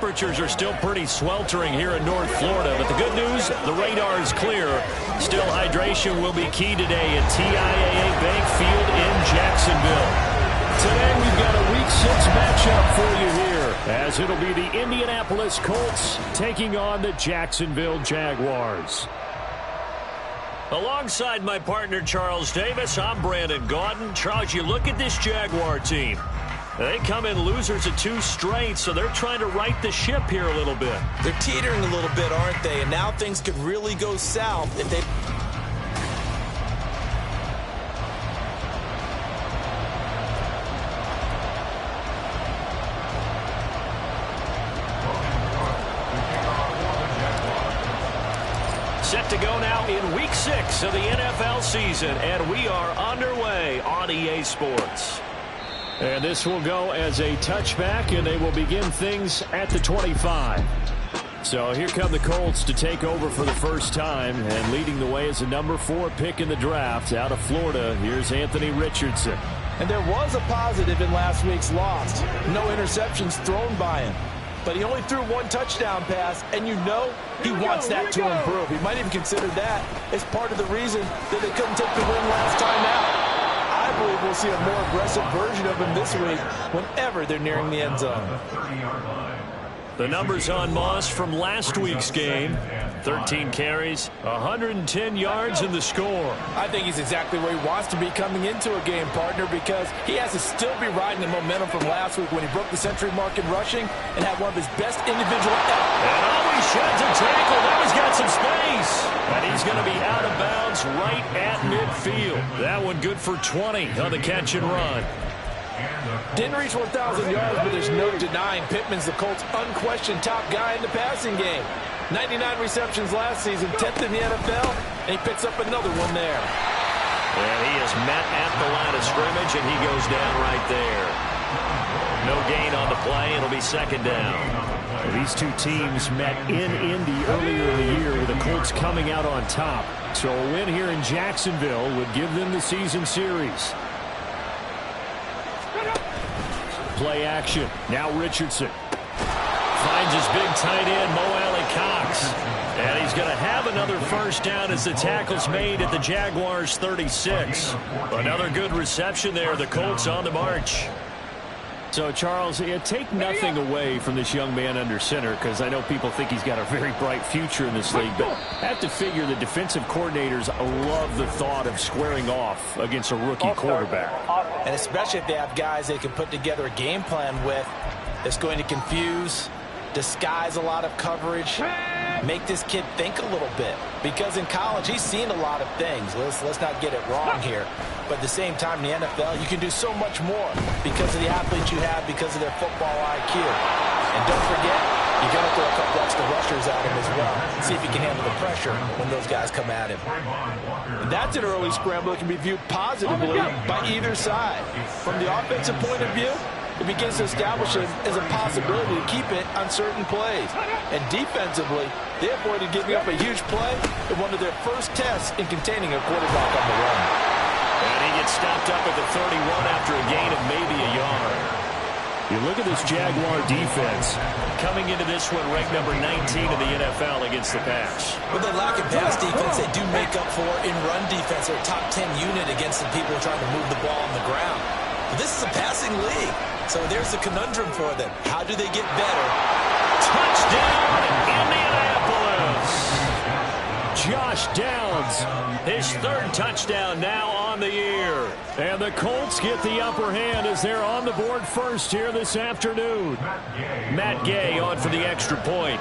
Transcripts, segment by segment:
temperatures are still pretty sweltering here in North Florida, but the good news, the radar is clear. Still, hydration will be key today at TIAA Bank Field in Jacksonville. Today we've got a Week 6 matchup for you here, as it'll be the Indianapolis Colts taking on the Jacksonville Jaguars. Alongside my partner Charles Davis, I'm Brandon Gaudin. Charles, you look at this Jaguar team. They come in losers of 2 straight, so they're trying to right the ship here a little bit. They're teetering a little bit, aren't they? And now things could really go south if they... Set to go now in Week 6 of the NFL season, and we are underway on EA Sports. And this will go as a touchback, and they will begin things at the 25. So here come the Colts to take over for the first time, and leading the way is a number 4 pick in the draft out of Florida. Here's Anthony Richardson. And there was a positive in last week's loss. No interceptions thrown by him. But he only threw 1 touchdown pass, and you know he wants that to improve. He might even consider that as part of the reason that they couldn't take the win last time out. I believe we'll see a more aggressive version of him this week whenever they're nearing the end zone. The numbers on Moss from last week's game. 13 carries, 110 yards in the score. I think he's exactly where he wants to be coming into a game, partner, because he has to still be riding the momentum from last week when he broke the century mark in rushing and had one of his best individual efforts. And always sheds a tackle. Now he's got some space. And he's going to be out of bounds right at midfield. That one good for 20 on the catch and run. Didn't reach 1,000 yards, but there's no denying Pittman's the Colts' unquestioned top guy in the passing game. 99 receptions last season, 10th in the NFL, and he picks up another one there. And he is met at the line of scrimmage, and he goes down right there. No gain on the play. It'll be second down. These two teams met in Indy earlier in the year with the Colts coming out on top. So a win here in Jacksonville would give them the season series. Play action. Now Richardson finds his big tight end, Mo Alley-Cox. And he's going to have another first down as the tackle's made at the Jaguars' 36. Another good reception there. The Colts on the march. So, Charles, take nothing away from this young man under center, because I know people think he's got a very bright future in this league, but I have to figure the defensive coordinators love the thought of squaring off against a rookie quarterback. And especially if they have guys they can put together a game plan with that's going to confuse, disguise a lot of coverage, make this kid think a little bit. Because in college, he's seen a lot of things. Let's not get it wrong here. But at the same time, in the NFL, you can do so much more because of the athletes you have, because of their football IQ. And don't forget, you got to throw a couple extra rushers at him as well. See if he can handle the pressure when those guys come at him. And that's an early scramble that can be viewed positively by either side. From the offensive point of view, it begins to establish it as a possibility to keep it on certain plays. And defensively, they avoided giving up a huge play in one of their first tests in containing a quarterback on the run. And he gets stopped up at the 31 after a gain of maybe a yard. You look at this Jaguar defense coming into this one ranked number 19 in the NFL against the pass. With the lack of pass defense, they do make up for in run defense. They're a top 10 unit against the people trying to move the ball on the ground. But this is a passing league. So there's a conundrum for them. How do they get better? Touchdown, Indianapolis! Josh Downs, his 3rd touchdown now on the year. And the Colts get the upper hand as they're on the board first here this afternoon. Matt Gay on for the extra point.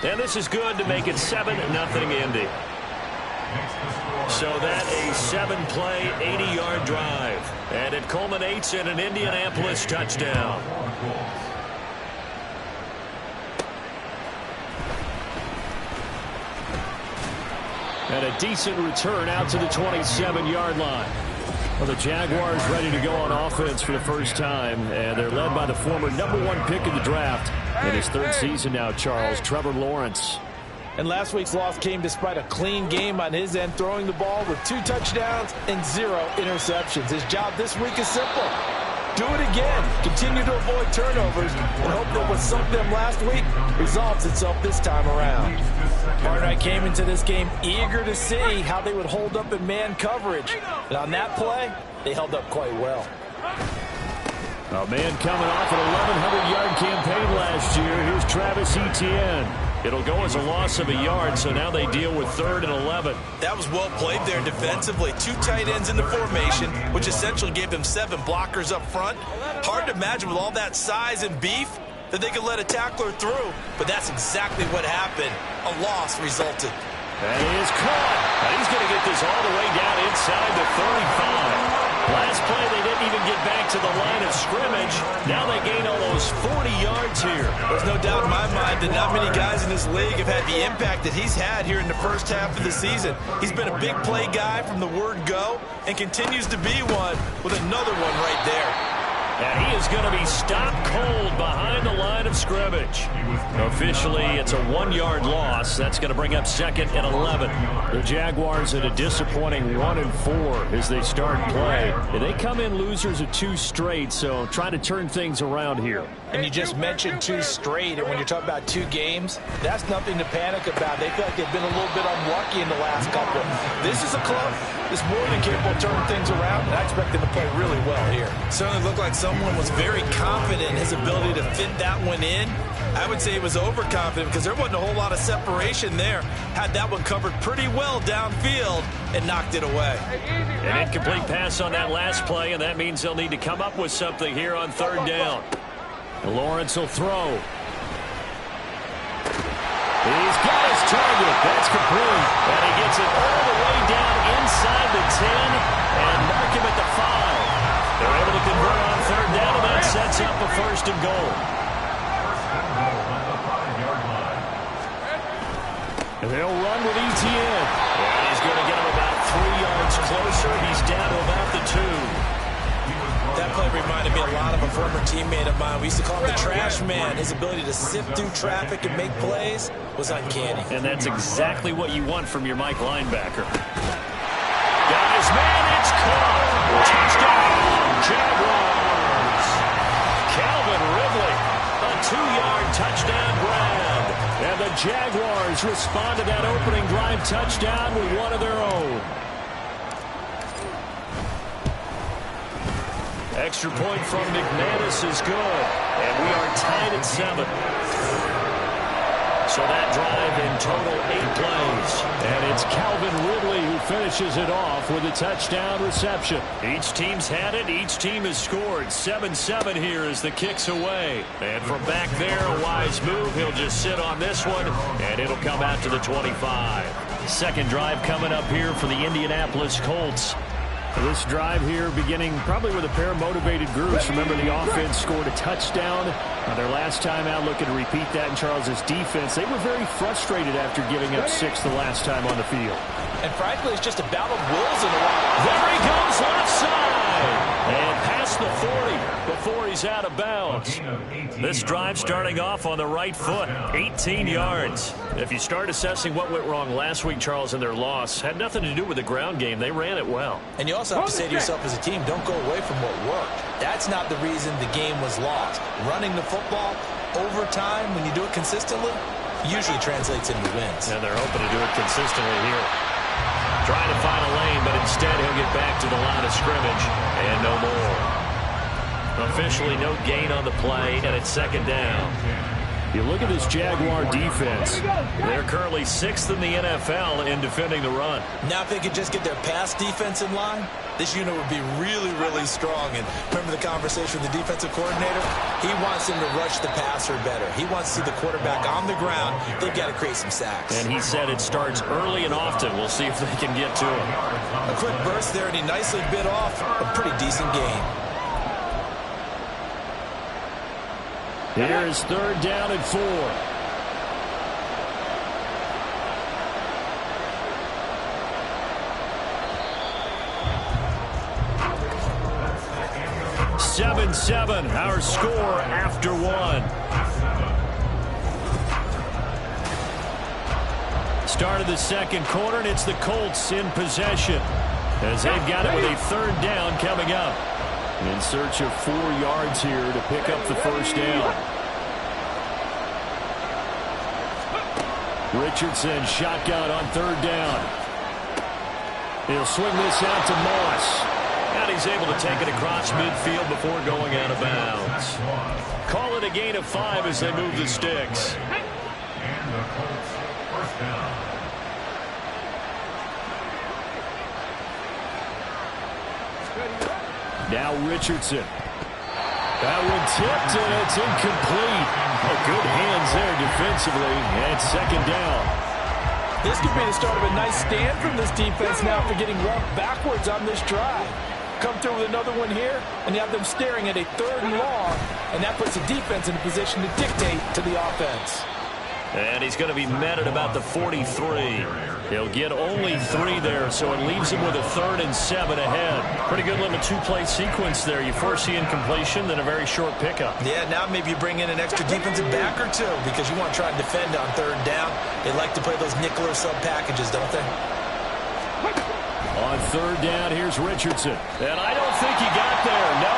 And this is good to make it 7-0 Indy. So that a 7-play, 80-yard drive. And it culminates in an Indianapolis touchdown. And a decent return out to the 27-yard line. Well, the Jaguars ready to go on offense for the first time. And they're led by the former #1 pick in the draft. In his 3rd season now, Charles, Trevor Lawrence. And last week's loss came despite a clean game on his end, throwing the ball with 2 touchdowns and 0 interceptions. His job this week is simple. Do it again. Continue to avoid turnovers and hope that what sunk them last week resolves itself this time around. Partner, I came into this game eager to see how they would hold up in man coverage. And on that play, they held up quite well. A man coming off an 1,100-yard campaign last year. Here's Travis Etienne. It'll go as a loss of a yard, so now they deal with 3rd and 11. That was well played there defensively. 2 tight ends in the formation, which essentially gave them 7 blockers up front. Hard to imagine with all that size and beef that they could let a tackler through, but that's exactly what happened. A loss resulted. And he is caught. And he's going to get this all the way down inside the 35. Last play, they didn't even get back to the line of scrimmage. Now they gain almost 40 yards here. There's no doubt in my mind that not many guys in this league have had the impact that he's had here in the first half of the season. He's been a big play guy from the word go and continues to be one with another one right there. And he is going to be stopped cold behind the line of scrimmage. Officially, it's a 1-yard loss. That's going to bring up 2nd and 11. The Jaguars at a disappointing 1-4 as they start play. They come in losers of 2 straight, so trying to turn things around here. And you just mentioned 2 straight, and when you're talking about 2 games, that's nothing to panic about. They feel like they've been a little bit unlucky in the last couple. This is a club that's more than capable of turning things around, and I expect them to play really well here. Certainly looked like someone was very confident in his ability to fit that one in. I would say he was overconfident because there wasn't a whole lot of separation there. Had that one covered pretty well downfield and knocked it away. An incomplete pass on that last play, and that means they'll need to come up with something here on 3rd down. Lawrence will throw. He's got his target. That's complete. And he gets it all the way down inside the 10 and mark him at the 5. They're able to convert on 3rd down, and that sets up a 1st and goal. And they'll run with Etienne. And he's going to get him about 3 yards closer. He's down to about the 2. That play reminded me a lot of a former teammate of mine. We used to call him the trash man. His ability to sift through traffic and make plays was uncanny. And that's exactly what you want from your Mike linebacker. Got his man, it's caught. Touchdown, Jaguars. Calvin Ridley, a 2-yard touchdown grab. And the Jaguars respond to that opening drive touchdown with one of their own. Extra point from McManus is good. And we are tied at 7. So that drive in total 8 plays. And it's Calvin Ridley who finishes it off with a touchdown reception. Each team's had it. Each team has scored. 7-7 here as the kick's away. And from back there, a wise move. He'll just sit on this one, and it'll come out to the 25. Second drive coming up here for the Indianapolis Colts. This drive here beginning probably with a pair of motivated groups. Remember, the offense scored a touchdown their last time out. Looking to repeat that in Charles's defense. They were very frustrated after giving up 6 the last time on the field. And frankly, it's just a battle of wills in the water. There he goes, left side. And past the 40 before he's out of bounds. This drive starting off on the right foot. 18 yards. If you start assessing what went wrong last week, Charles, in their loss, had nothing to do with the ground game. They ran it well. And you also have to say to yourself as a team, don't go away from what worked. That's not the reason the game was lost. Running the football over time, when you do it consistently, usually translates into wins. And they're hoping to do it consistently here. Trying to find a lane, but instead he'll get back to the line of scrimmage. And no more. Officially no gain on the play, and it's 2nd down. You look at this Jaguar defense. They're currently 6th in the NFL in defending the run. Now if they could just get their pass defense in line, this unit would be really, really strong. And remember the conversation with the defensive coordinator? He wants them to rush the passer better. He wants to see the quarterback on the ground. They've got to create some sacks. And he said it starts early and often. We'll see if they can get to him. A quick burst there, and he nicely bit off a pretty decent gain. Here's 3rd down and 4. (7-7) our score after 1. Start of the 2nd quarter, and it's the Colts in possession as they've got it with a 3rd down coming up. In search of 4 yards here to pick up the first down. Richardson shotgun on 3rd down. He'll swing this out to Moss. And he's able to take it across midfield before going out of bounds. Call it a gain of 5 as they move the sticks. And the Colts first down. Now Richardson. That one tipped, and it's incomplete. Oh, good hands there defensively, and 2nd down. This could be the start of a nice stand from this defense now after getting walked backwards on this drive. Come through with another one here, and you have them staring at a 3rd and long, and that puts the defense in a position to dictate to the offense. And he's going to be met at about the 43. He'll get only 3 there, so it leaves him with a 3rd and 7 ahead. Pretty good little 2-play sequence there. You first see incompletion, then a very short pickup. Yeah, now maybe you bring in an extra defensive back or 2 because you want to try and defend on 3rd down. They like to play those nickel or sub packages, don't they? On 3rd down, here's Richardson. And I don't think he got there, no.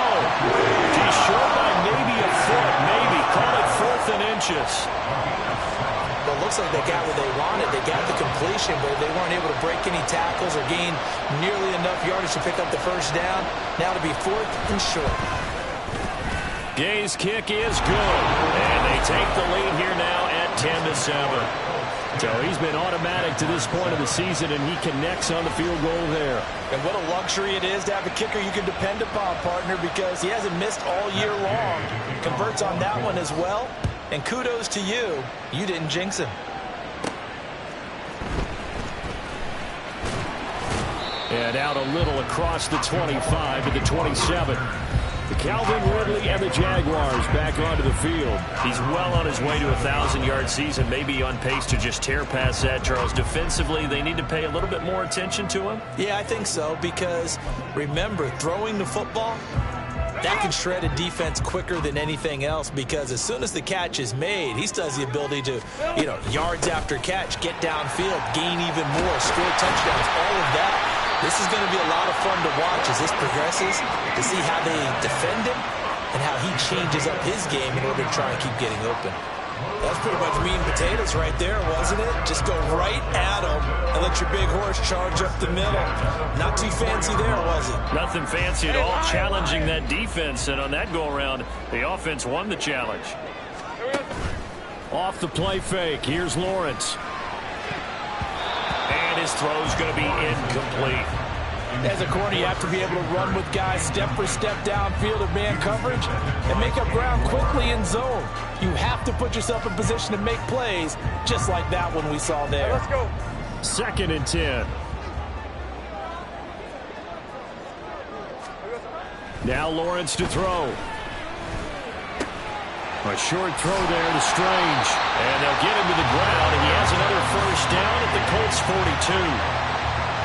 He's short by maybe a foot, maybe. Call it 4th and inches. Well, it looks like they got what they wanted. They got the completion, but they weren't able to break any tackles or gain nearly enough yardage to pick up the first down. Now to be 4th and short. Gay's kick is good. And they take the lead here now at 10-7. So he's been automatic to this point of the season, and he connects on the field goal there. And what a luxury it is to have a kicker you can depend upon, partner, because he hasn't missed all year long. Converts on that one as well. And kudos to you. You didn't jinx him. And out a little across the 25 to the 27. Calvin Ridley and the Jaguars back onto the field. He's well on his way to a 1,000-yard season, maybe on pace to just tear past that, Charles. Defensively, they need to pay a little bit more attention to him. Yeah, I think so, because remember, throwing the football, that can shred a defense quicker than anything else, because as soon as the catch is made, he still has the ability to, yards after catch, get downfield, gain even more, score touchdowns, all of that. This is going to be a lot of fun to watch as this progresses, to see how they defend him and how he changes up his game in order to try and keep getting open. That's pretty much meat and potatoes right there, wasn't it? Just go right at him and let your big horse charge up the middle. Not too fancy there, was it? Nothing fancy at all, challenging that defense, and on that go-around, the offense won the challenge. Off the play fake, here's Lawrence. And his throw's going to be incomplete. As a corner, you have to be able to run with guys step for step downfield of man coverage and make up ground quickly in zone. You have to put yourself in position to make plays, just like that one we saw there. Let's go. 2nd and 10. Now Lawrence to throw. A short throw there to Strange. And they'll get him to the ground, and he has another first down at the Colts 42.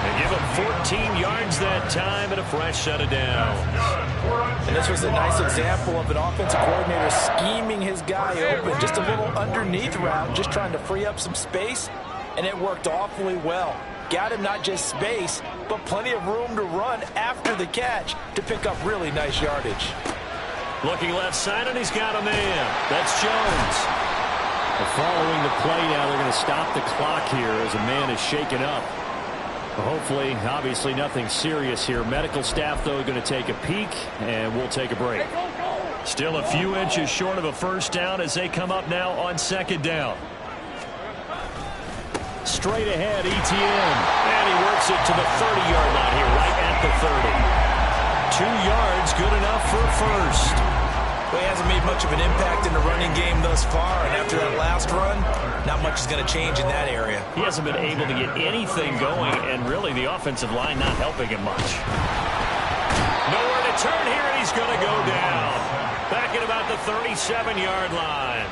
They give him 14 yards that time and a fresh set of downs. And this was a nice example of an offensive coordinator scheming his guy open. Just a little underneath route, just trying to free up some space, and it worked awfully well. Got him not just space, but plenty of room to run after the catch to pick up really nice yardage. Looking left side, and he's got a man. That's Jones. Following the play now, they're going to stop the clock here as a man is shaken up. Hopefully, obviously, nothing serious here. Medical staff, though, going to take a peek, and we'll take a break. Still a few inches short of a first down as they come up now on 2nd down. Straight ahead, ETN. And he works it to the 30-yard line here, right at the 30. 2 yards, good enough for a first. Well, he hasn't made much of an impact in the running game thus far, and after that last run, not much is going to change in that area. He hasn't been able to get anything going, and really the offensive line not helping him much. Nowhere to turn here, and he's going to go down. Back at about the 37-yard line.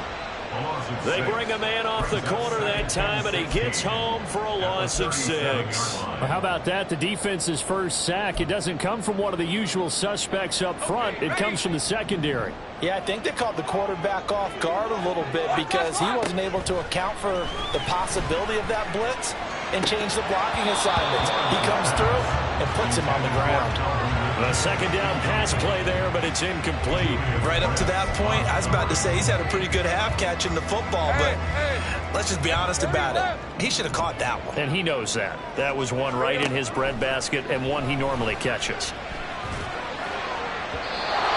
They bring a man off the corner that time, and he gets home for a loss of 6. Well, how about that? The defense's first sack. It doesn't come from one of the usual suspects up front. It comes from the secondary. Yeah, I think they caught the quarterback off guard a little bit because he wasn't able to account for the possibility of that blitz and change the blocking assignments. He comes through and puts him on the ground. A second down pass play there, but it's incomplete. Right up to that point, I was about to say he's had a pretty good half catching the football, but let's just be honest about it. He should have caught that one. And he knows that. That was one right in his breadbasket and one he normally catches.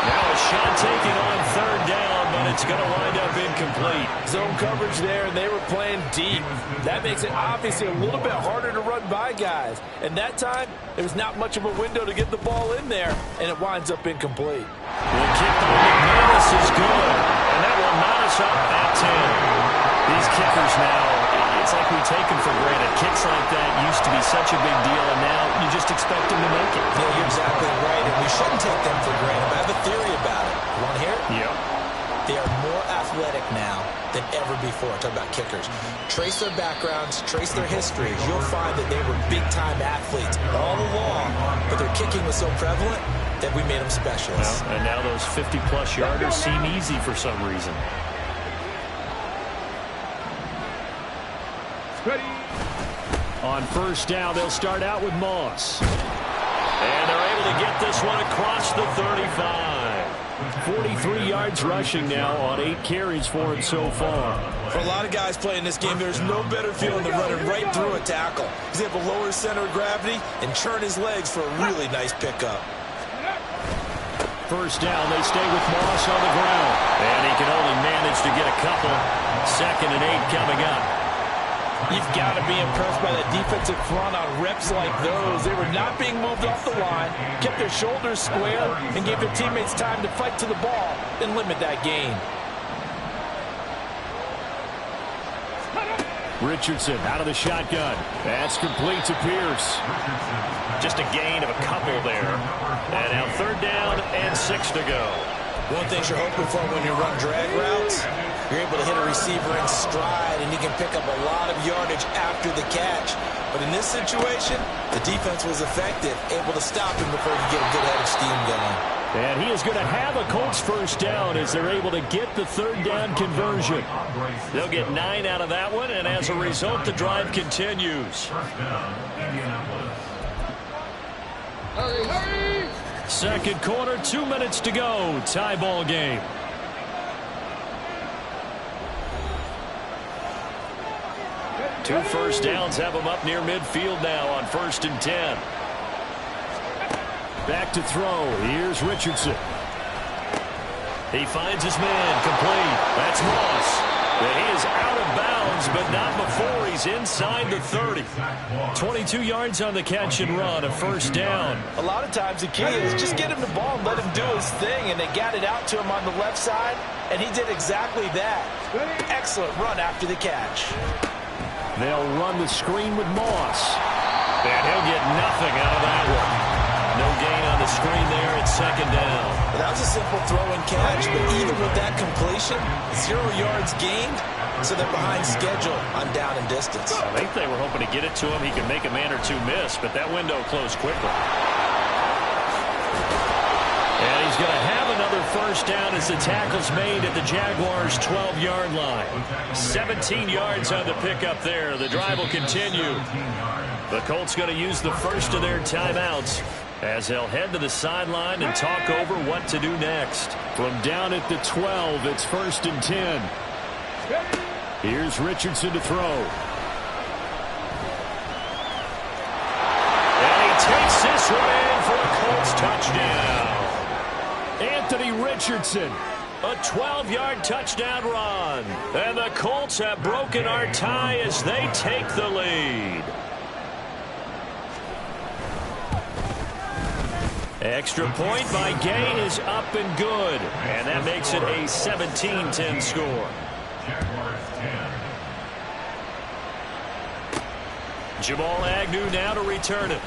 Now a shot taken on third down, but it's going to wind up incomplete. Zone coverage there, and they were playing deep. That makes it obviously a little bit harder to run by guys. And that time, there was not much of a window to get the ball in there, and it winds up incomplete. The kick by McManus is good, and that will knot us up at 10. These kickers now, it's like we take them for granted. Kicks like that used to be such a big deal, and now you just expect them to make it. Yeah, you're exactly right, and we shouldn't take them for granted. But I have a theory about it. You want to hear it? Yep. They are more athletic now than ever before. Talk about kickers. Trace their backgrounds, trace their histories. You'll find that they were big-time athletes all along, but their kicking was so prevalent that we made them specialists. Well, and now those 50-plus yarders seem easy for some reason. Ready. On first down, they'll start out with Moss. And they're able to get this one across the 35. 43 yards rushing now on 8 carries for him so far. For a lot of guys playing this game, there's no better feeling than running right through a tackle. He's able to lower his center of gravity and churn his legs for a really nice pickup. First down, they stay with Moss on the ground. And he can only manage to get a couple. 2nd and 8 coming up. You've got to be impressed by that defensive front on reps like those. They were not being moved off the line, kept their shoulders square, and gave their teammates time to fight to the ball and limit that gain. Richardson out of the shotgun. That's complete to Pierce. Just a gain of a couple there. And now 3rd down and 6 to go. One thing you're hoping for when you run drag routes, you're able to hit a receiver in stride, and he can pick up a lot of yardage after the catch. But in this situation, the defense was effective, able to stop him before he could get a good head of steam going. And he is going to have a Colts first down as they're able to get the 3rd down conversion. They'll get 9 out of that one, and as a result, the drive continues. Second quarter, 2 minutes to go. Tie ball game. Two first downs have them up near midfield now on 1st and 10. Back to throw. Here's Richardson. He finds his man. Complete. That's Moss. And he is out of bounds, but not before he's inside the 30. 22 yards on the catch and run, a first down. A lot of times the key is just get him the ball and let him do his thing, and they got it out to him on the left side, and he did exactly that. Excellent run after the catch. They'll run the screen with Moss. And he'll get nothing out of that one. No gain on the screen there at 2nd down. That was a simple throw and catch, but even with that completion, 0 yards gained, so they're behind schedule on down and distance. I think they were hoping to get it to him. He could make a man or two miss, but that window closed quickly. And he's going to have another first down as the tackle's made at the Jaguars' 12-yard line. 17 yards on the pickup there. The drive will continue. The Colts going to use the first of their timeouts as they'll head to the sideline and talk over what to do next. From down at the 12, it's 1st and 10. Here's Richardson to throw. And he takes this one in for a Colts touchdown. Anthony Richardson, a 12-yard touchdown run. And the Colts have broken our tie as they take the lead. Extra point by Gay is up and good. And that makes it a 17-10 score. Jamal Agnew now to return it.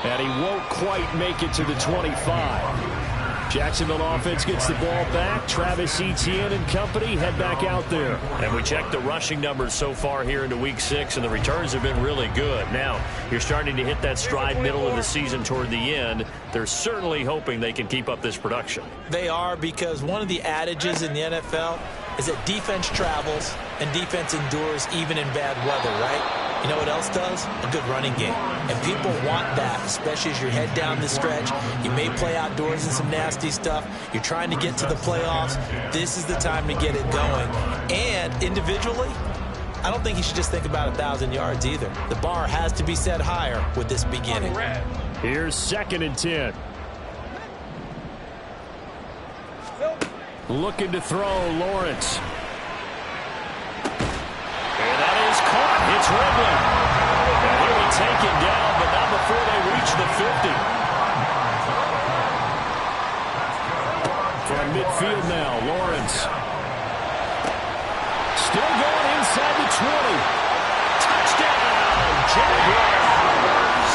And he won't quite make it to the 25. Jacksonville offense gets the ball back. Travis Etienne and company head back out there. And we checked the rushing numbers so far here into Week 6, and the returns have been really good. Now, you're starting to hit that stride middle of the season toward the end. They're certainly hoping they can keep up this production. They are, because one of the adages in the NFL is that defense travels and defense endures even in bad weather, right? You know what else does? A good running game. And people want that, especially as you head down the stretch. You may play outdoors in some nasty stuff. You're trying to get to the playoffs. This is the time to get it going. And individually, I don't think you should just think about 1,000 yards either. The bar has to be set higher with this beginning. Here's 2nd and 10. Looking to throw, Lawrence. And that is caught. It's Ridley. And he'll be taken down, but not before they reach the 50. From midfield now, Lawrence. Still going inside the 20. Touchdown, Jaguars.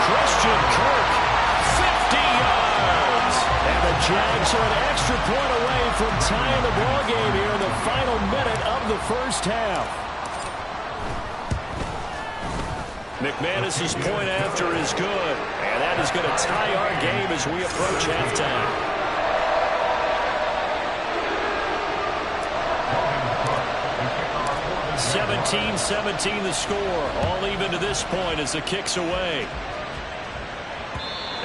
Christian Kirk, 50 yards. And the Jags are an extra point away from tying the ball game here in the final minute of the first half. McManus's point after is good, and that is going to tie our game as we approach halftime. (17-17) the score, all even to this point as the kick's away.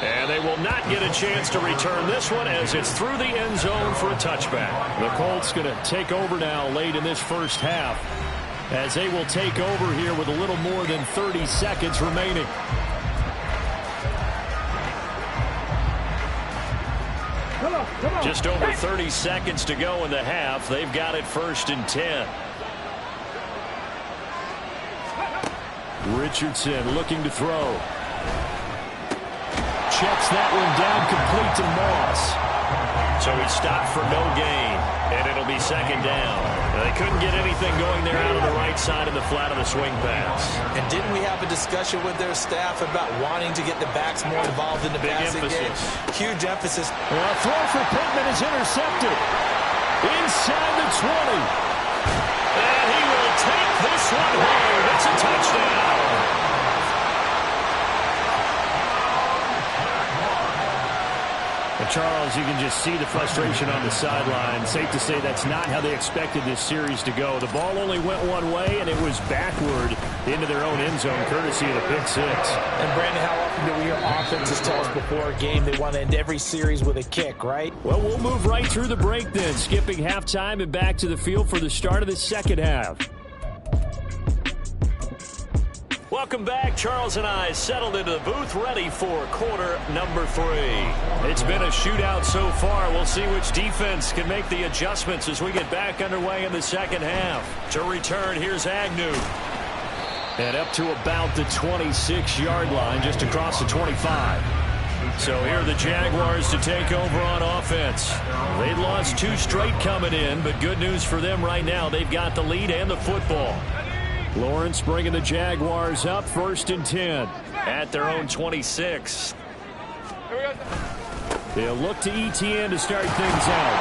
And they will not get a chance to return this one as it's through the end zone for a touchback. The Colts going to take over now late in this first half, as they will take over here with a little more than 30 seconds remaining. Just over 30 seconds to go in the half. They've got it 1st and 10. Richardson looking to throw. Checks that one down, complete to Moss. So he stopped for no gain, and it'll be 2nd down. They couldn't get anything going there out of the right side of the flat of the swing pass. And didn't we have a discussion with their staff about wanting to get the backs more involved in the passing game? Huge emphasis. A throw for Pittman is intercepted. Inside the 20. And he will take this one home. It's a touchdown. Charles, you can just see the frustration on the sideline. Safe to say that's not how they expected this series to go. The ball only went one way, and it was backward into their own end zone, courtesy of the pick six. And, Brandon, how often do we hear offenses tell us before a game they want to end every series with a kick, right? Well, we'll move right through the break then, skipping halftime and back to the field for the start of the second half. Welcome back. Charles and I settled into the booth, ready for quarter number 3. It's been a shootout so far. We'll see which defense can make the adjustments as we get back underway in the second half. To return, here's Agnew. And up to about the 26-yard line, just across the 25. So here are the Jaguars to take over on offense. They'd lost 2 straight coming in, but good news for them right now. They've got the lead and the football. Lawrence bringing the Jaguars up, 1st and 10 at their own 26. They'll look to Etienne to start things out.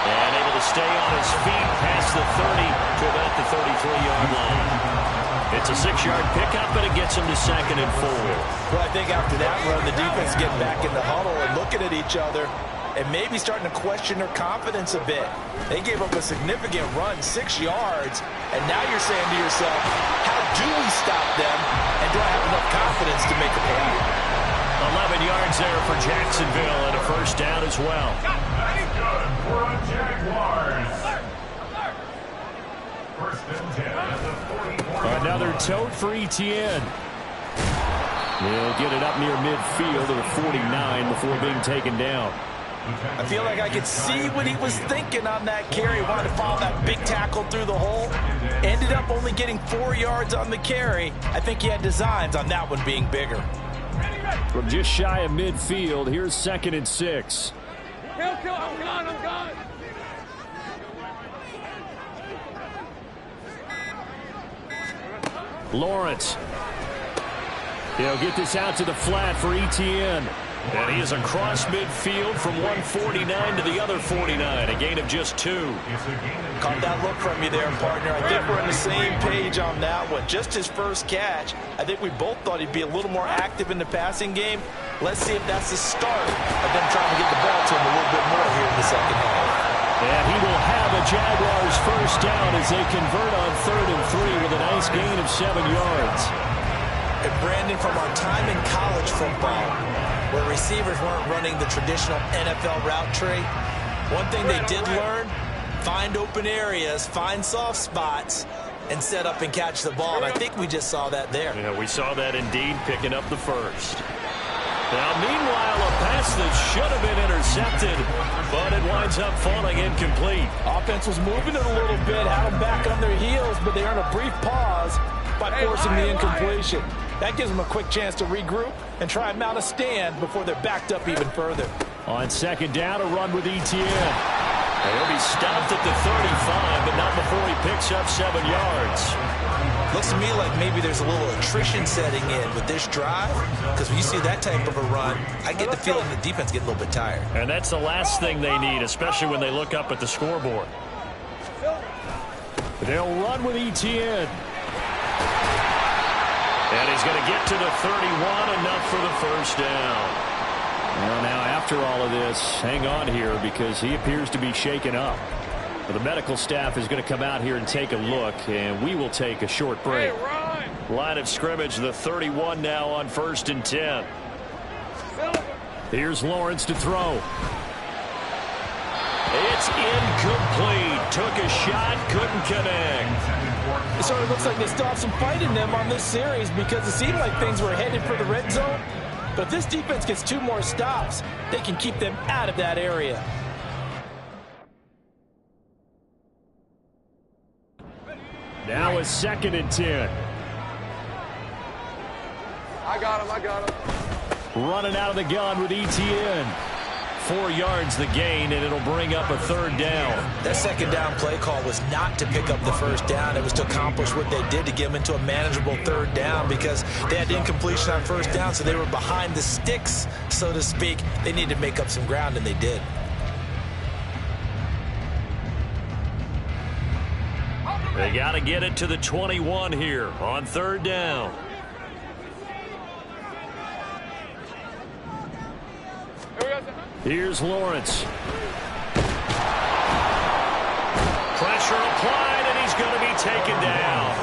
And able to stay on his feet past the 30 to about the 33-yard line. It's a 6-yard pickup, and it gets him to 2nd and 4. Well, I think after that run, the defense getting back in the huddle and looking at each other and maybe starting to question their confidence a bit. They gave up a significant run, 6 yards, and now you're saying to yourself, how do we stop them, and do I have enough confidence to make a play out? 11 yards there for Jacksonville, and a 1st down as well. Good for the Jaguars. 1st and 10 at the 44. Another tote for Etienne. He'll get it up near midfield to the 49 before being taken down. I feel like I could see what he was thinking on that carry. Wanted to follow that big tackle through the hole. Ended up only getting 4 yards on the carry. I think he had designs on that one being bigger. From just shy of midfield, here's 2nd and 6. I'm gone. Lawrence. He'll get this out to the flat for Etienne. And he is across midfield from 149 to the other 49, a gain of just 2. Caught that look from you there, partner. I think we're on the same page on that one. Just his first catch. I think we both thought he'd be a little more active in the passing game. Let's see if that's the start of them trying to get the ball to him a little bit more here in the second half. And he will have a Jaguars first down as they convert on 3rd and 3 with a nice gain of 7 yards. And Brandon, from our time in college football, where receivers weren't running the traditional NFL route tree, one thing they did learn, find open areas, find soft spots, and set up and catch the ball. And I think we just saw that there. Yeah, we saw that indeed, picking up the first. Now, meanwhile, a pass that should have been intercepted, but it winds up falling incomplete. Offense was moving it a little bit, had them back on their heels, but they earned a brief pause by forcing the incompletion. That gives them a quick chance to regroup and try and mount a stand before they're backed up even further. On 2nd down, a run with Etienne. He'll be stopped at the 35, but not before he picks up 7 yards. Looks to me like maybe there's a little attrition setting in with this drive, because when you see that type of a run, I get the feeling the defense getting a little bit tired. And that's the last thing they need, especially when they look up at the scoreboard. They'll run with Etienne. And he's going to get to the 31, enough for the first down. Well, now, after all of this, hang on here because he appears to be shaken up. But the medical staff is going to come out here and take a look, and we will take a short break. Line of scrimmage, the 31 now on 1st and 10. Here's Lawrence to throw. It's incomplete. Took a shot, couldn't connect. It sort of looks like they still have some fight in them on this series because it seemed like things were headed for the red zone. But if this defense gets 2 more stops, they can keep them out of that area. Now it's 2nd and 10. I got him. Running out of the gun with Etienne. 4 yards the gain, and it'll bring up a 3rd down. That 2nd down play call was not to pick up the 1st down. It was to accomplish what they did to get them into a manageable 3rd down because they had incompletion on 1st down, so they were behind the sticks, so to speak. They needed to make up some ground, and they did. They got to get it to the 21 here on 3rd down. Here's Lawrence. Pressure applied, and he's going to be taken down.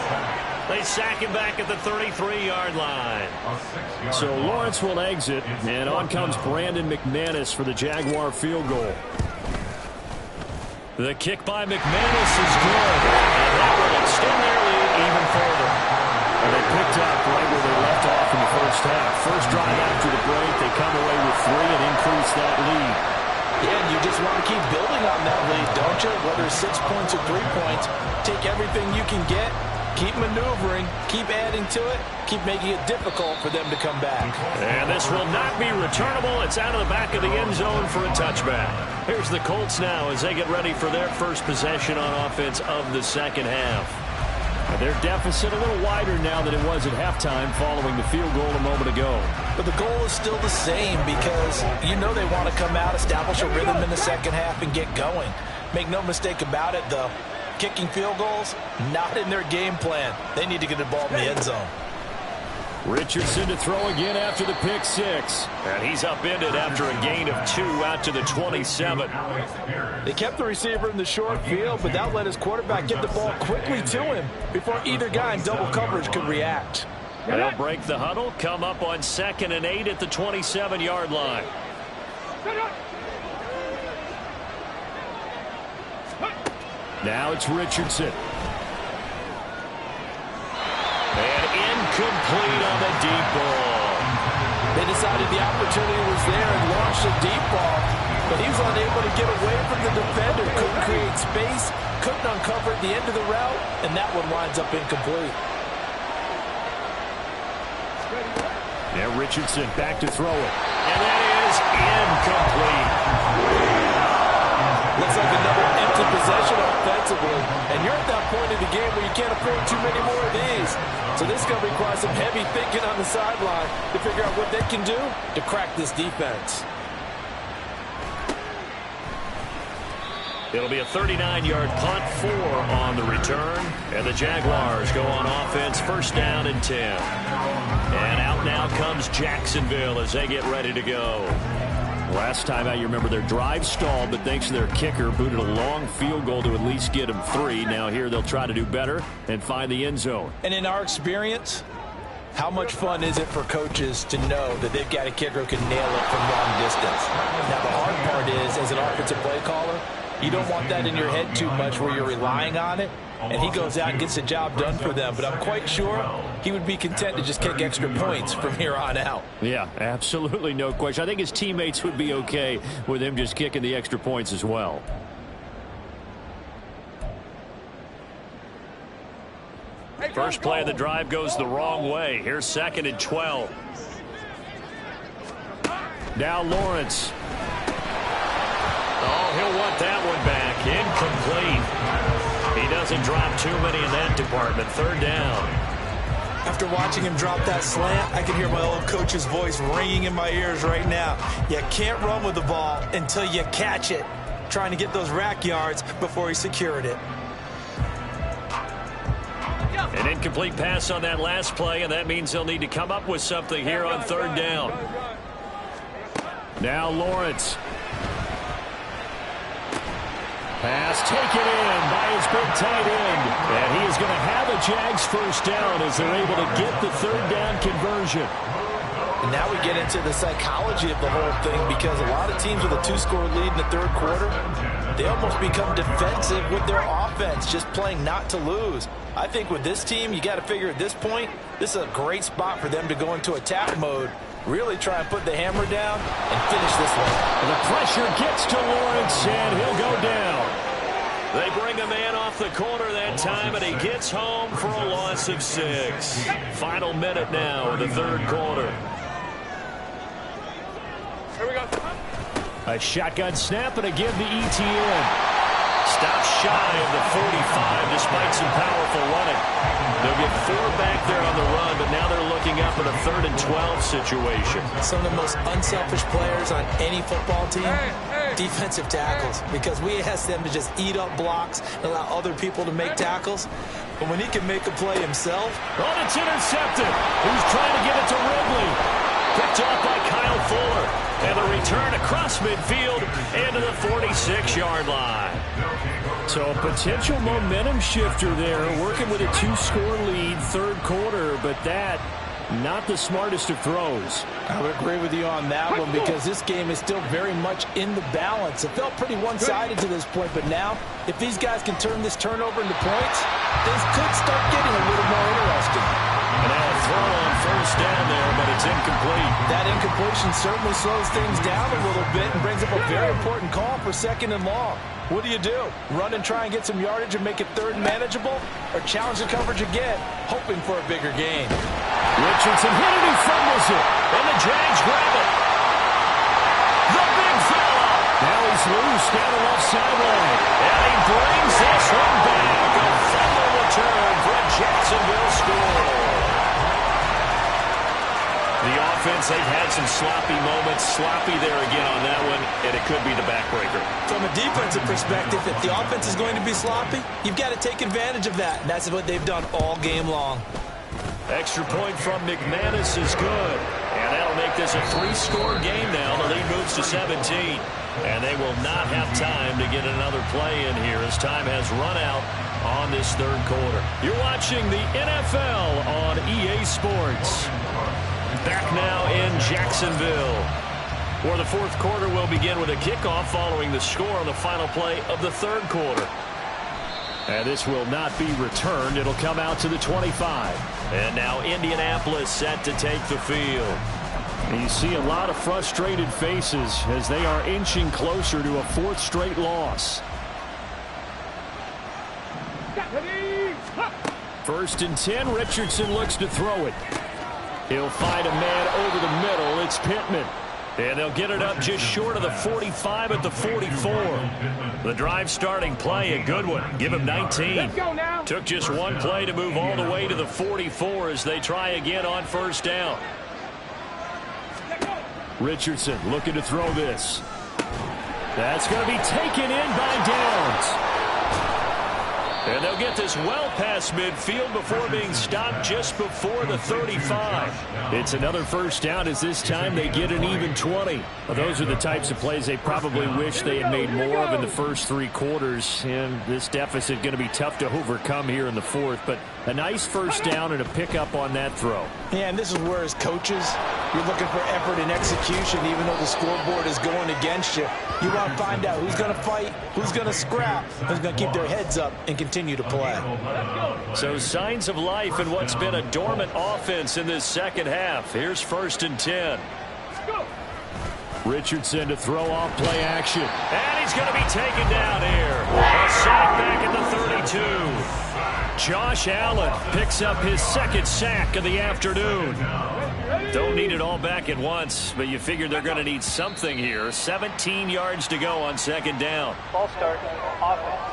They sack him back at the 33-yard line. So Lawrence will exit, and on comes Brandon McManus for the Jaguar field goal. The kick by McManus is good, and that will extend their lead even further. And they picked up right where they left off in the first half. First drive after the break, they come away with 3 and increase that lead. Yeah, and you just want to keep building on that lead, don't you? Whether it's 6 points or 3 points, take everything you can get, keep maneuvering, keep adding to it, keep making it difficult for them to come back. And this will not be returnable. It's out of the back of the end zone for a touchback. Here's the Colts now as they get ready for their first possession on offense of the second half. And their deficit a little wider now than it was at halftime following the field goal a moment ago. But the goal is still the same because you know they want to come out, establish a rhythm in the second half, and get going. Make no mistake about it, though. Kicking field goals, not in their game plan. They need to get the ball in the end zone. Richardson to throw again after the pick 6. And he's upended after a gain of 2 out to the 27. They kept the receiver in the short field, but that let his quarterback get the ball quickly to him before either guy in double coverage could react. They'll break the huddle, come up on 2nd and 8 at the 27-yard line. Now it's Richardson. And incomplete on the deep ball. They decided the opportunity was there and launched a deep ball, but he was unable to get away from the defender, couldn't create space, couldn't uncover at the end of the route, and that one winds up incomplete. Now Richardson back to throw it. And that is incomplete. Looks like another empty possession offensively. And you're at that point in the game where you can't afford too many more of these. So this is going to require some heavy thinking on the sideline to figure out what they can do to crack this defense. It'll be a 39-yard punt, 4 on the return. And the Jaguars go on offense, 1st down and 10. And out now comes Jacksonville as they get ready to go. Last time out, you remember their drive stalled, but thanks to their kicker, booted a long field goal to at least get them 3. Now here they'll try to do better and find the end zone. And in our experience, how much fun is it for coaches to know that they've got a kicker who can nail it from long distance? Now, the hard part is, as an offensive play caller, you don't want that in your head too much where you're relying on it, and he goes out and gets the job done for them. But I'm quite sure he would be content to just kick extra points from here on out. Yeah, absolutely no question. I think his teammates would be okay with him just kicking the extra points as well. First play of the drive goes the wrong way. Here's 2nd and 12. Now Lawrence. Oh, he'll want that one back. Incomplete. He doesn't drop too many in that department. 3rd down. After watching him drop that slant, I can hear my old coach's voice ringing in my ears right now. You can't run with the ball until you catch it. Trying to get those rack yards before he secured it. An incomplete pass on that last play, and that means they'll need to come up with something here on 3rd down. Now Lawrence. Pass taken in by his big tight end. And he is going to have a Jags 1st down as they're able to get the 3rd down conversion. And now we get into the psychology of the whole thing, because a lot of teams with a 2-score lead in the 3rd quarter, they almost become defensive with their offense, just playing not to lose. I think with this team, you got to figure at this point, this is a great spot for them to go into attack mode, really try and put the hammer down and finish this one. And the pressure gets to Lawrence, and he'll go down. They bring a man off the corner that time, and he gets home for a loss of 6. Final minute now in the 3rd quarter. Here we go. A shotgun snap, and again the ETN. Stops shy of the 45 despite some powerful running. They'll get 4 back there on the run, but now they're looking up in a 3rd and 12 situation. Some of the most unselfish players on any football team, defensive tackles, because we ask them to just eat up blocks and allow other people to make tackles. But when he can make a play himself. Oh, it's intercepted. Who's trying to get it to Ridley? Picked off by Kyle Fuller. And a return across midfield into the 46-yard line. So a potential momentum shifter there, working with a 2-score lead, 3rd quarter, but that not the smartest of throws. I would agree with you on that one, because this game is still very much in the balance. It felt pretty one-sided to this point, but now if these guys can turn this turnover into points, things could start getting a little more interesting. And now a throw on 1st down there, but it's incomplete. That incompletion certainly slows things down a little bit and brings up a very important call for 2nd and long. What do? Run and try and get some yardage and make it 3rd manageable, or challenge the coverage again, hoping for a bigger gain? Richardson hit it, he fumbles it, and the Jags grab it. The big fella. Now he's loose down the left sideline. And he brings this one back. A fumble return for a Jacksonville score. The offense, they've had some sloppy moments. Sloppy there again on that one, and it could be the backbreaker. From a defensive perspective, if the offense is going to be sloppy, you've got to take advantage of that. And that's what they've done all game long. Extra point from McManus is good. And that'll make this a 3-score game now. The lead moves to 17. And they will not have time to get another play in here as time has run out on this 3rd quarter. You're watching the NFL on EA Sports. Back now in Jacksonville, where the 4th quarter will begin with a kickoff following the score on the final play of the 3rd quarter. And this will not be returned. It'll come out to the 25. And now Indianapolis set to take the field. You see a lot of frustrated faces as they are inching closer to a 4th straight loss. 1st and 10. Richardson looks to throw it. He'll find a man over the middle. It's Pittman. And they'll get it up just short of the 45 at the 44. The drive starting play, a good one. Give him 19. Let's go now. Took just one play to move all the way to the 44 as they try again on 1st down. Richardson looking to throw this. That's going to be taken in by Downs. And they'll get this well past midfield before being stopped just before the 35. It's another first down as this time they get an even 20. Well, those are the types of plays they probably wish they had made more of in the first 3 quarters. And this deficit going to be tough to overcome here in the fourth. But a nice first down and a pickup on that throw. Yeah, and this is where as coaches, you're looking for effort and execution even though the scoreboard is going against you. You want to find out who's going to fight, who's going to scrap, who's going to keep their heads up and continue to play. So signs of life in what's been a dormant offense in this second half. Here's 1st and 10. Richardson to throw off play action. And he's going to be taken down here. A sack back at the 32. Josh Allen picks up his 2nd sack of the afternoon. Don't need it all back at once, but you figure they're going to need something here. 17 yards to go on 2nd down. Ball start, offense.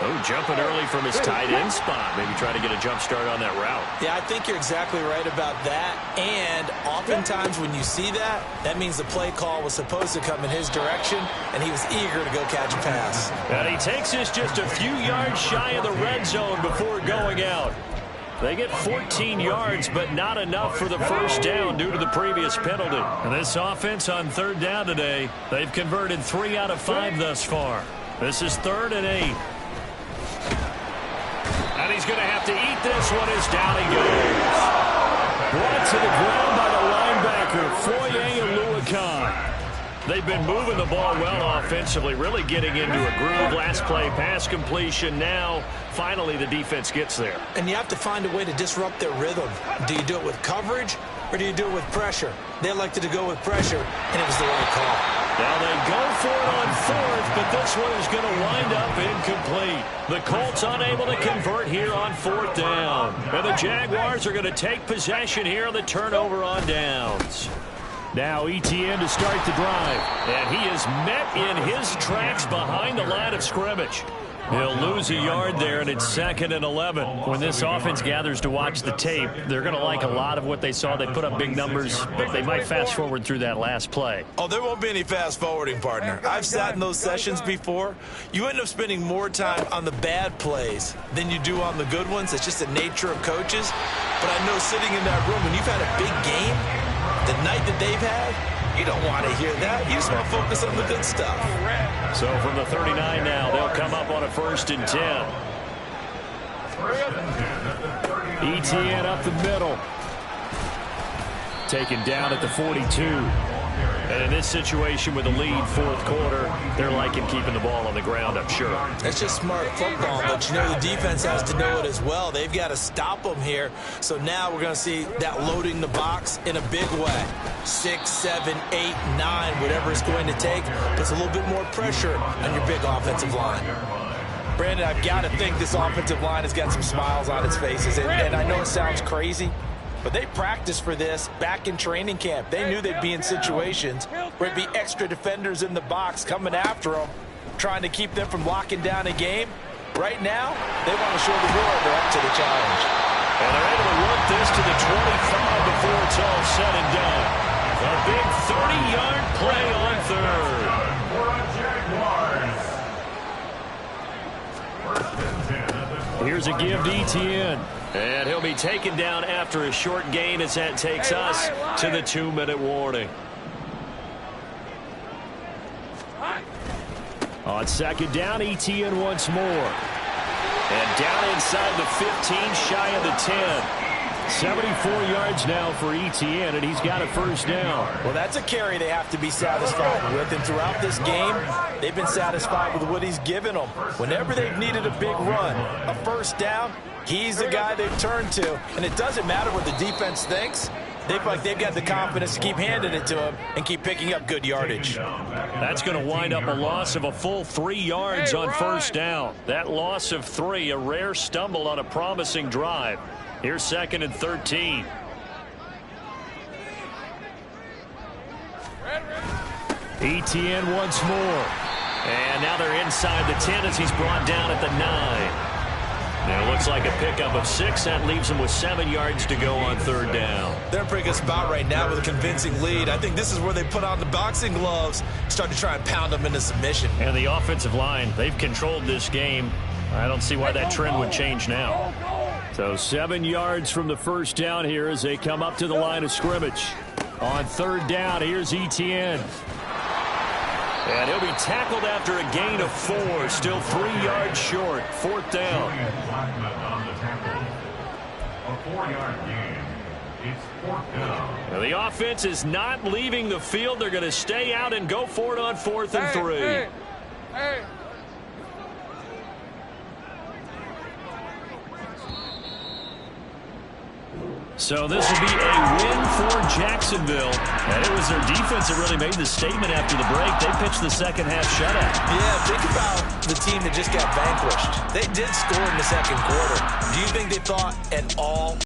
Oh, jumping early from his tight end spot. Maybe try to get a jump start on that route. Yeah, I think you're exactly right about that. And oftentimes when you see that, that means the play call was supposed to come in his direction, and he was eager to go catch a pass. And he takes this just a few yards shy of the red zone before going out. They get 14 yards, but not enough for the first down due to the previous penalty. And this offense on 3rd down today, they've converted 3 out of 5 thus far. This is 3rd and 8. And he's going to have to eat this one as down he goes. Brought to the ground by the linebacker, Foye Oluokun. They've been moving the ball well offensively, really getting into a groove. Last play, pass completion. Now, finally, the defense gets there. And you have to find a way to disrupt their rhythm. Do you do it with coverage, or do you do it with pressure? They elected to go with pressure, and it was the right call. Now they go for it on 4th, but this one is going to wind up incomplete. The Colts unable to convert here on 4th down. And the Jaguars are going to take possession here on the turnover on downs. Now Etienne to start the drive. And he is met in his tracks behind the line of scrimmage. He'll lose a yard there, and it's 2nd and 11. When this offense gathers to watch the tape, they're going to like a lot of what they saw. They put up big numbers, but they might fast forward through that last play. Oh, there won't be any fast forwarding, partner. I've sat in those sessions before. You end up spending more time on the bad plays than you do on the good ones. It's just the nature of coaches. But I know sitting in that room, when you've had a big game, the night that they've had, you don't want to hear that. You just want to focus on the good stuff. So from the 39 now, they'll come up on a 1st and 10. Etienne up the middle. Taken down at the 42. And in this situation with the lead, 4th quarter, they're liking keeping the ball on the ground, I'm sure. That's just smart football, but you know the defense has to know it as well. They've got to stop them here. So now we're going to see that loading the box in a big way. 6, 7, 8, 9, whatever it's going to take, puts a little bit more pressure on your big offensive line. Brandon, I've got to think this offensive line has got some smiles on its faces. And I know it sounds crazy, but they practiced for this back in training camp. They knew they'd be in situations where it'd be extra defenders in the box coming after them, trying to keep them from locking down a game. Right now, they want to show the world they're up to the challenge. And they're able to work this to the 25 before it's all said and done. A big 30-yard play on 3rd. Here's a give to Etienne. And he'll be taken down after a short gain as that takes us to the 2-minute warning. On 2nd down, Etienne once more. And down inside the 15, shy of the 10. 74 yards now for Etienne, and he's got a 1st down. Well, that's a carry they have to be satisfied with. And throughout this game, they've been satisfied with what he's given them. Whenever they've needed a big run, a 1st down, he's the guy they've turned to. And it doesn't matter what the defense thinks. They feel like they've got the confidence to keep handing it to him and keep picking up good yardage. That's going to wind up a loss of a full 3 yards on 1st down. That loss of 3, a rare stumble on a promising drive. Here's 2nd and 13. Etienne once more. And now they're inside the 10 as he's brought down at the 9. Now it looks like a pickup of 6. That leaves them with 7 yards to go on 3rd down. They're in a pretty good spot right now with a convincing lead. I think this is where they put on the boxing gloves, start to try and pound them into submission. And the offensive line, they've controlled this game. I don't see why that trend would change now. So 7 yards from the first down here as they come up to the line of scrimmage. On third down, here's Etienne. And he'll be tackled after a gain of 4. Still 3 yards short. Fourth down. A 4-yard gain. It's fourth down. Now, the offense is not leaving the field. They're going to stay out and go for it on 4th and 3. Hey. So this will be a win for Jacksonville. And it was their defense that really made the statement after the break. They pitched the second half shutout. Yeah, think about the team that just got vanquished. They did score in the second quarter. Do you think they thought at all